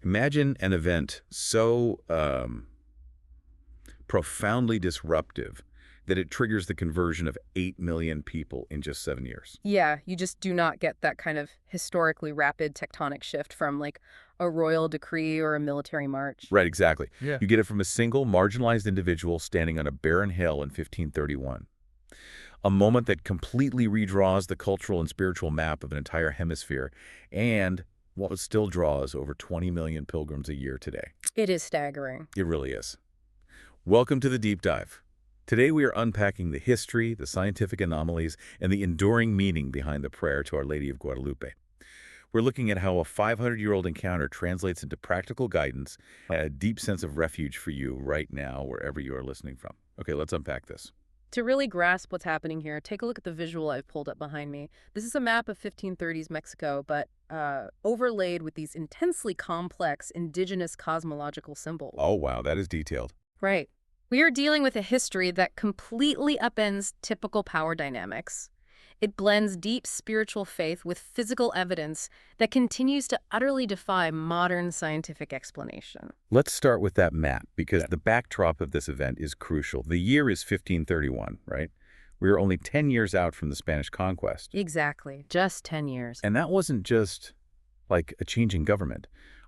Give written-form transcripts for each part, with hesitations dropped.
Imagine an event so profoundly disruptive that it triggers the conversion of 8 million people in just 7 years. Yeah, you just do not get that kind of historically rapid tectonic shift from like a royal decree or a military march. Right, exactly. Yeah. You get it from a single marginalized individual standing on a barren hill in 1531. A moment that completely redraws the cultural and spiritual map of an entire hemisphere, and what still draws over 20 million pilgrims a year today. It is staggering. It really is. Welcome to the Deep Dive. Today we are unpacking the history, the scientific anomalies, and the enduring meaning behind the prayer to Our Lady of Guadalupe. We're looking at how a 500-year-old encounter translates into practical guidance and a deep sense of refuge for you right now, wherever you are listening from. Okay, let's unpack this. To really grasp what's happening here, take a look at the visual I've pulled up behind me. This is a map of 1530s Mexico, but overlaid with these intensely complex indigenous cosmological symbols. Oh, wow, that is detailed. Right. We are dealing with a history that completely upends typical power dynamics. It blends deep spiritual faith with physical evidence that continues to utterly defy modern scientific explanation. Let's start with that map, because the backdrop of this event is crucial. The year is 1531, right? We are only 10 years out from the Spanish conquest. Exactly. Just 10 years. And that wasn't just like a change in government.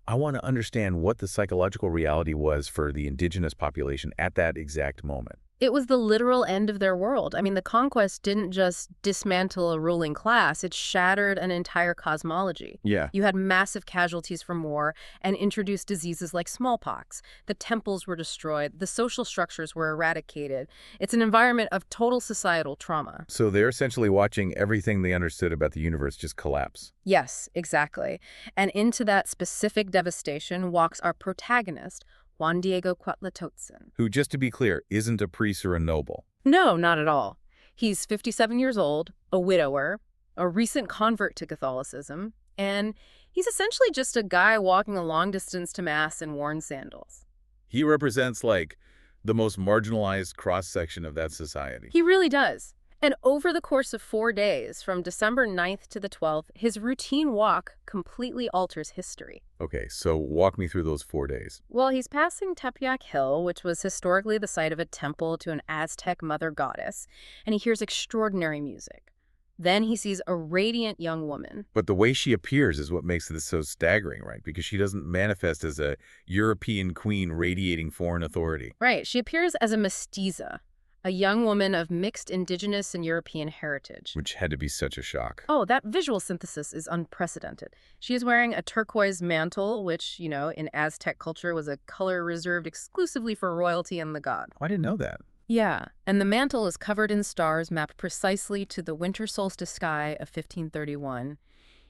I want to understand what the psychological reality was for the indigenous population at that exact moment. It was the literal end of their world. I mean, the conquest didn't just dismantle a ruling class, it shattered an entire cosmology. Yeah. You had massive casualties from war and introduced diseases like smallpox. The temples were destroyed. The social structures were eradicated. It's an environment of total societal trauma. So they're essentially watching everything they understood about the universe just collapse. Yes, exactly. And into that specific devastation walks our protagonist, Juan Diego Cuauhtlatótzin. Who, just to be clear, isn't a priest or a noble. No, not at all. He's 57 years old, a widower, a recent convert to Catholicism, and he's essentially just a guy walking a long distance to Mass in worn sandals. He represents, like, the most marginalized cross-section of that society. He really does. And over the course of 4 days, from December 9th to the 12th, his routine walk completely alters history. Okay, so walk me through those 4 days. Well, he's passing Tepeyac Hill, which was historically the site of a temple to an Aztec mother goddess, and he hears extraordinary music. Then he sees a radiant young woman. But the way she appears is what makes this so staggering, right? Because she doesn't manifest as a European queen radiating foreign authority. Right, she appears as a mestiza, a young woman of mixed indigenous and European heritage. Which had to be such a shock. Oh, that visual synthesis is unprecedented. She is wearing a turquoise mantle, which, in Aztec culture was a color reserved exclusively for royalty and the god. I didn't know that. Yeah, and the mantle is covered in stars mapped precisely to the winter solstice sky of 1531.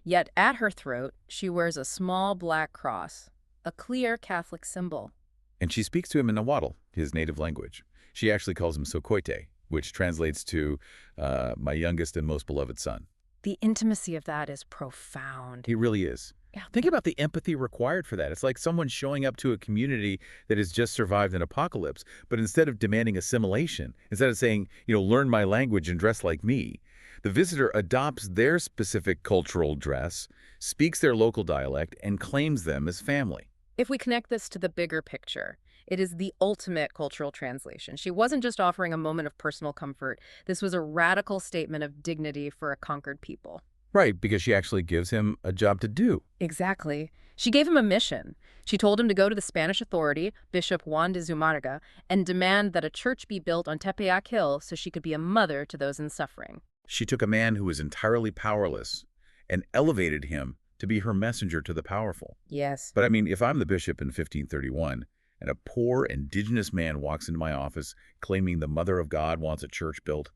Yet at her throat, she wears a small black cross, a clear Catholic symbol. And she speaks to him in Nahuatl, his native language. She actually calls him Socoite, which translates to my youngest and most beloved son. The intimacy of that is profound. He really is. Yeah. Think about the empathy required for that. It's like someone showing up to a community that has just survived an apocalypse, but instead of demanding assimilation, instead of saying, learn my language and dress like me, the visitor adopts their specific cultural dress, speaks their local dialect, and claims them as family. If we connect this to the bigger picture, it is the ultimate cultural translation. She wasn't just offering a moment of personal comfort. This was a radical statement of dignity for a conquered people. Right, because she actually gives him a job to do. Exactly. She gave him a mission. She told him to go to the Spanish authority, Bishop Juan de Zumarraga, and demand that a church be built on Tepeyac Hill so she could be a mother to those in suffering. She took a man who was entirely powerless and elevated him to be her messenger to the powerful. Yes. But I mean, if I'm the bishop in 1531 and a poor indigenous man walks into my office claiming the Mother of God wants a church built,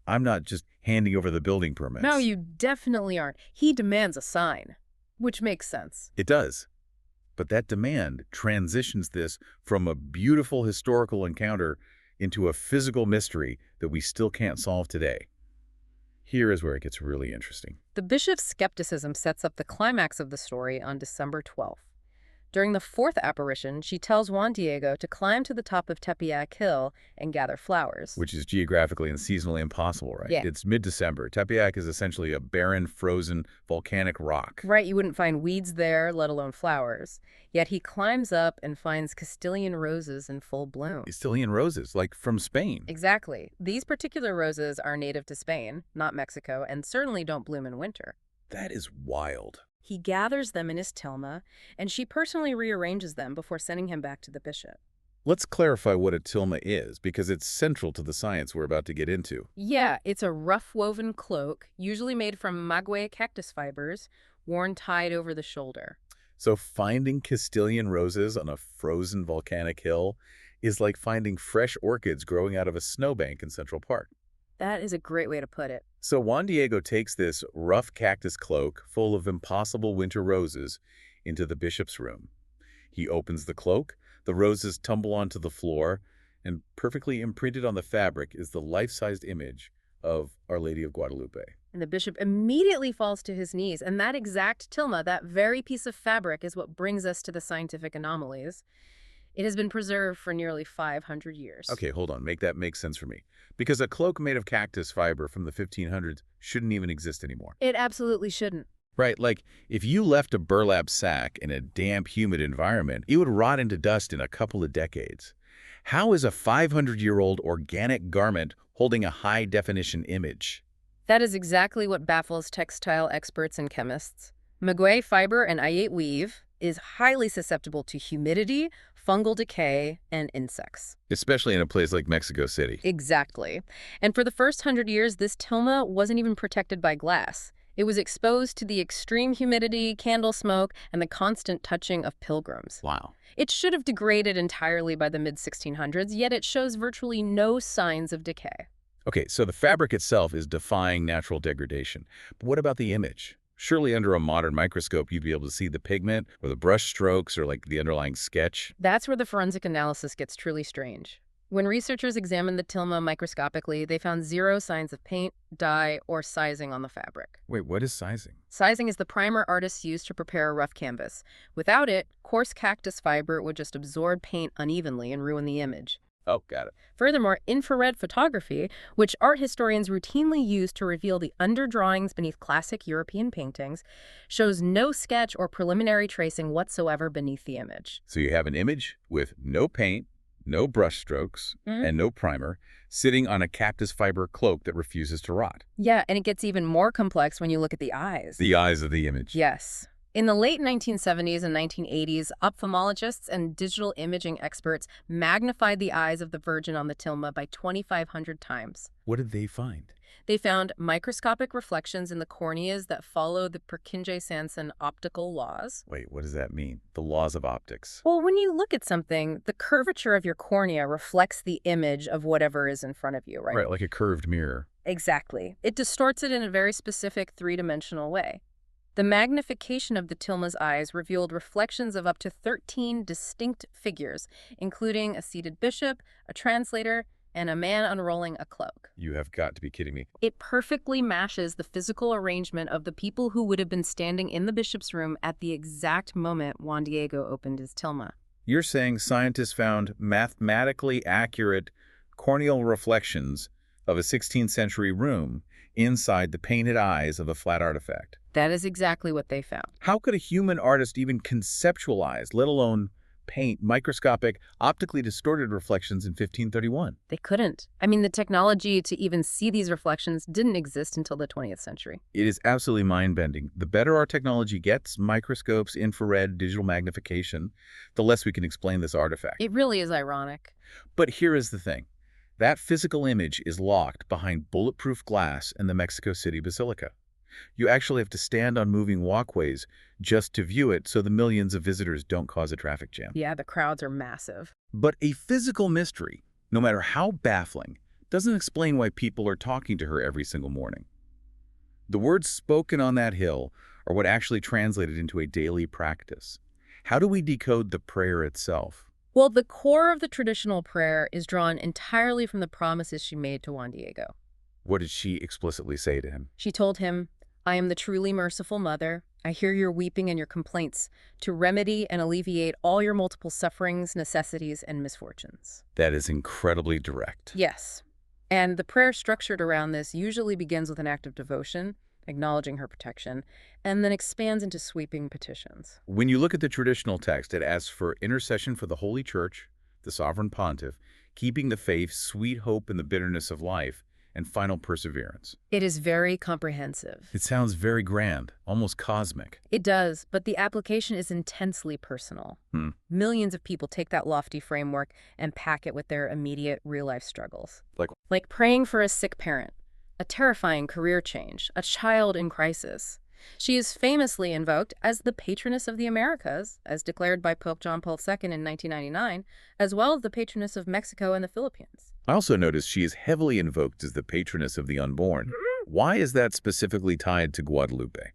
I'm not just handing over the building permits. No, you definitely aren't. He demands a sign, which makes sense. It does. But that demand transitions this from a beautiful historical encounter into a physical mystery that we still can't solve today. Here is where it gets really interesting. The bishop's skepticism sets up the climax of the story on December 12th. During the fourth apparition, she tells Juan Diego to climb to the top of Tepeyac Hill and gather flowers. Which is geographically and seasonally impossible, right? Yeah. It's mid-December. Tepeyac is essentially a barren, frozen, volcanic rock. Right, you wouldn't find weeds there, let alone flowers. Yet he climbs up and finds Castilian roses in full bloom. Castilian roses, like from Spain. Exactly. These particular roses are native to Spain, not Mexico, and certainly don't bloom in winter. That is wild. He gathers them in his tilma, and she personally rearranges them before sending him back to the bishop. Let's clarify what a tilma is, because it's central to the science we're about to get into. Yeah, it's a rough-woven cloak, usually made from maguey cactus fibers, worn tied over the shoulder. So finding Castilian roses on a frozen volcanic hill is like finding fresh orchids growing out of a snowbank in Central Park. That is a great way to put it. So Juan Diego takes this rough cactus cloak full of impossible winter roses into the bishop's room. He opens the cloak, the roses tumble onto the floor, and perfectly imprinted on the fabric is the life-sized image of Our Lady of Guadalupe. And the bishop immediately falls to his knees, and that exact tilma, that very piece of fabric, is what brings us to the scientific anomalies. It has been preserved for nearly 500 years. Okay, hold on. Make that make sense for me. Because a cloak made of cactus fiber from the 1500s shouldn't even exist anymore. It absolutely shouldn't. Right, like if you left a burlap sack in a damp, humid environment, it would rot into dust in a couple of decades. How is a 500-year-old organic garment holding a high-definition image? That is exactly what baffles textile experts and chemists. Maguey fiber and ayate weave is highly susceptible to humidity, fungal decay, and insects. Especially in a place like Mexico City. Exactly. And for the first 100 years, this tilma wasn't even protected by glass. It was exposed to the extreme humidity, candle smoke, and the constant touching of pilgrims. Wow. It should have degraded entirely by the mid-1600s, yet it shows virtually no signs of decay. Okay, so the fabric itself is defying natural degradation. But what about the image? Surely under a modern microscope, you'd be able to see the pigment or the brush strokes or like the underlying sketch. That's where the forensic analysis gets truly strange. When researchers examined the tilma microscopically, they found zero signs of paint, dye, or sizing on the fabric. Wait, what is sizing? Sizing is the primer artists use to prepare a rough canvas. Without it, coarse cactus fiber would just absorb paint unevenly and ruin the image. Oh, got it. Furthermore, infrared photography, which art historians routinely use to reveal the underdrawings beneath classic European paintings, shows no sketch or preliminary tracing whatsoever beneath the image. So you have an image with no paint, no brush strokes, and no primer, sitting on a cactus fiber cloak that refuses to rot. Yeah, and it gets even more complex when you look at the eyes. The eyes of the image. Yes. In the late 1970s and 1980s, ophthalmologists and digital imaging experts magnified the eyes of the Virgin on the tilma by 2,500 times. What did they find? They found microscopic reflections in the corneas that follow the Purkinje-Sanson optical laws. Wait, what does that mean? The laws of optics. Well, when you look at something, the curvature of your cornea reflects the image of whatever is in front of you, right? Right, like a curved mirror. Exactly. It distorts it in a very specific three-dimensional way. The magnification of the tilma's eyes revealed reflections of up to 13 distinct figures, including a seated bishop, a translator, and a man unrolling a cloak. You have got to be kidding me. It perfectly matches the physical arrangement of the people who would have been standing in the bishop's room at the exact moment Juan Diego opened his tilma. You're saying scientists found mathematically accurate corneal reflections of a 16th century room inside the painted eyes of a flat artifact. That is exactly what they found. How could a human artist even conceptualize, let alone paint, microscopic, optically distorted reflections in 1531? They couldn't. I mean, the technology to even see these reflections didn't exist until the 20th century. It is absolutely mind-bending. The better our technology gets, microscopes, infrared, digital magnification, the less we can explain this artifact. It really is ironic. But here is the thing. That physical image is locked behind bulletproof glass in the Mexico City Basilica. You actually have to stand on moving walkways just to view it so the millions of visitors don't cause a traffic jam. Yeah, the crowds are massive. But a physical mystery, no matter how baffling, doesn't explain why people are talking to her every single morning. The words spoken on that hill are what actually translated into a daily practice. How do we decode the prayer itself? Well, the core of the traditional prayer is drawn entirely from the promises she made to Juan Diego. What did she explicitly say to him? She told him, "I am the truly merciful mother. I hear your weeping and your complaints to remedy and alleviate all your multiple sufferings, necessities, and misfortunes. That is incredibly direct. Yes. And the prayer structured around this usually begins with an act of devotion, acknowledging her protection, and then expands into sweeping petitions. When you look at the traditional text, it asks for intercession for the Holy Church, the Sovereign Pontiff, keeping the faith, sweet hope in the bitterness of life, and final perseverance. It is very comprehensive. It sounds very grand, almost cosmic. It does, but the application is intensely personal. Millions of people take that lofty framework and pack it with their immediate real-life struggles. Like praying for a sick parent, a terrifying career change, a child in crisis. She is famously invoked as the patroness of the Americas, as declared by Pope John Paul II in 1999, as well as the patroness of Mexico and the Philippines. I also noticed she is heavily invoked as the patroness of the unborn. Why is that specifically tied to Guadalupe?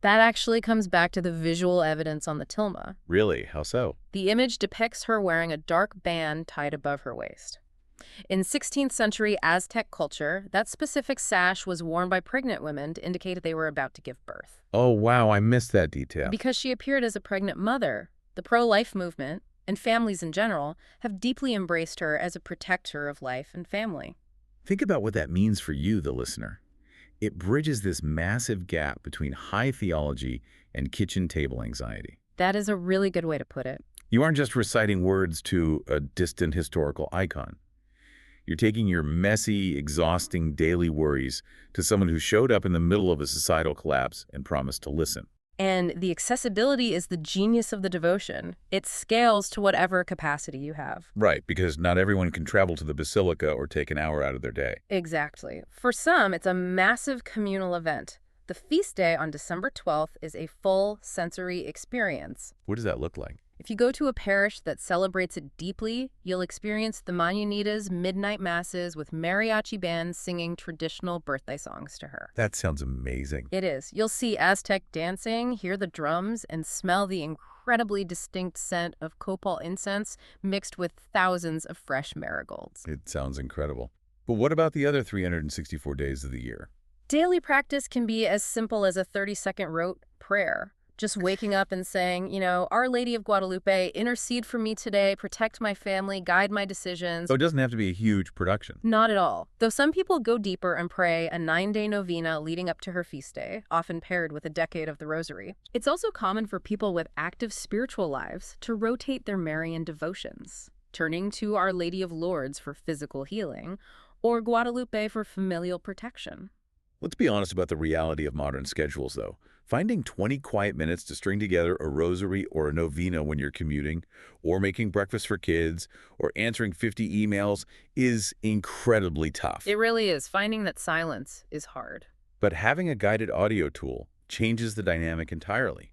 That actually comes back to the visual evidence on the tilma. Really? How so? The image depicts her wearing a dark band tied above her waist. In 16th century Aztec culture, that specific sash was worn by pregnant women to indicate they were about to give birth. Oh, wow, I missed that detail. Because she appeared as a pregnant mother, the pro-life movement, and families in general, have deeply embraced her as a protector of life and family. Think about what that means for you, the listener. It bridges this massive gap between high theology and kitchen table anxiety. That is a really good way to put it. You aren't just reciting words to a distant historical icon. You're taking your messy, exhausting daily worries to someone who showed up in the middle of a societal collapse and promised to listen. And the accessibility is the genius of the devotion. It scales to whatever capacity you have. Right, because not everyone can travel to the basilica or take an hour out of their day. Exactly. For some, it's a massive communal event. The feast day on December 12th is a full sensory experience. What does that look like? If you go to a parish that celebrates it deeply, you'll experience the Mañanitas midnight masses with mariachi bands singing traditional birthday songs to her. That sounds amazing. It is. You'll see Aztec dancing, hear the drums, and smell the incredibly distinct scent of copal incense mixed with thousands of fresh marigolds. It sounds incredible. But what about the other 364 days of the year? Daily practice can be as simple as a 30-second rote prayer. Just waking up and saying, Our Lady of Guadalupe, intercede for me today, protect my family, guide my decisions. So it doesn't have to be a huge production. Not at all. Though some people go deeper and pray a 9-day novena leading up to her feast day, often paired with a decade of the rosary. It's also common for people with active spiritual lives to rotate their Marian devotions, turning to Our Lady of Lourdes for physical healing, or Guadalupe for familial protection. Let's be honest about the reality of modern schedules, though. Finding 20 quiet minutes to string together a rosary or a novena when you're commuting, or making breakfast for kids, or answering 50 emails is incredibly tough. It really is. Finding that silence is hard. But having a guided audio tool changes the dynamic entirely.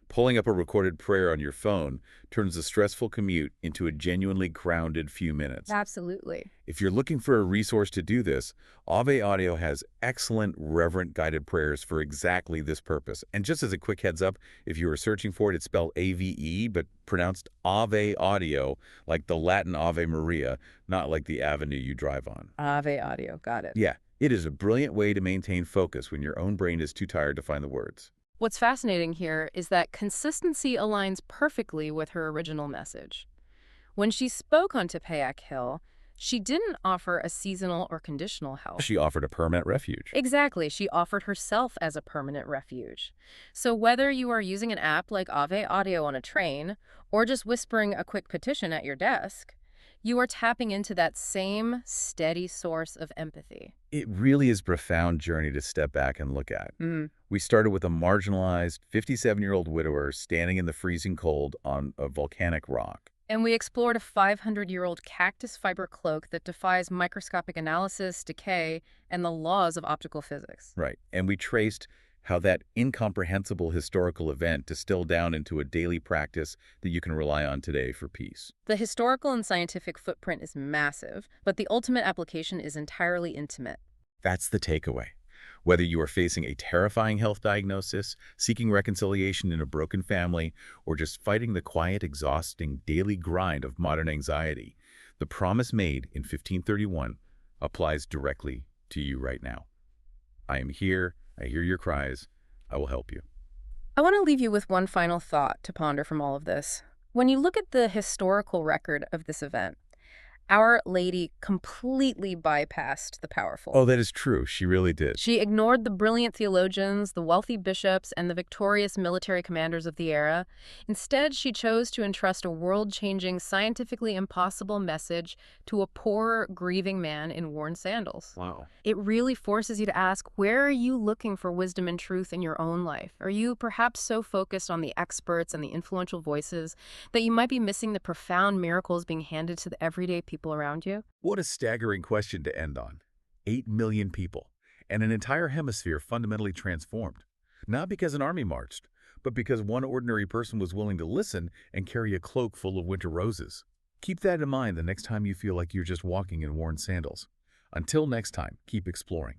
Pulling up a recorded prayer on your phone turns a stressful commute into a genuinely grounded few minutes. Absolutely. If you're looking for a resource to do this, Ave Audio has excellent reverent guided prayers for exactly this purpose. And just as a quick heads up, if you were searching for it, it's spelled A-V-E, but pronounced Ave Audio, like the Latin Ave Maria, not like the avenue you drive on. Ave Audio, got it. Yeah, it is a brilliant way to maintain focus when your own brain is too tired to find the words. What's fascinating here is that consistency aligns perfectly with her original message. When she spoke on Tepeyac Hill, she didn't offer a seasonal or conditional help. She offered a permanent refuge. Exactly. She offered herself as a permanent refuge. So whether you are using an app like Ave Audio on a train or just whispering a quick petition at your desk, you are tapping into that same steady source of empathy. It really is a profound journey to step back and look at. We started with a marginalized 57-year-old widower standing in the freezing cold on a volcanic rock. And we explored a 500-year-old cactus fiber cloak that defies microscopic analysis, decay, and the laws of optical physics. Right. And we traced how that incomprehensible historical event distilled down into a daily practice that you can rely on today for peace. The historical and scientific footprint is massive, but the ultimate application is entirely intimate. That's the takeaway. Whether you are facing a terrifying health diagnosis, seeking reconciliation in a broken family, or just fighting the quiet, exhausting daily grind of modern anxiety, the promise made in 1531 applies directly to you right now. I am here. I hear your cries. I will help you. I want to leave you with one final thought to ponder from all of this. When you look at the historical record of this event, Our Lady completely bypassed the powerful. Oh, that is true. She really did. She ignored the brilliant theologians, the wealthy bishops, and the victorious military commanders of the era. Instead, she chose to entrust a world-changing, scientifically impossible message to a poor, grieving man in worn sandals. Wow. It really forces you to ask, where are you looking for wisdom and truth in your own life? Are you perhaps so focused on the experts and the influential voices that you might be missing the profound miracles being handed to the everyday people around you? What a staggering question to end on. 8 million people, and an entire hemisphere fundamentally transformed. Not because an army marched, but because one ordinary person was willing to listen and carry a cloak full of winter roses. Keep that in mind the next time you feel like you're just walking in worn sandals. Until next time, keep exploring.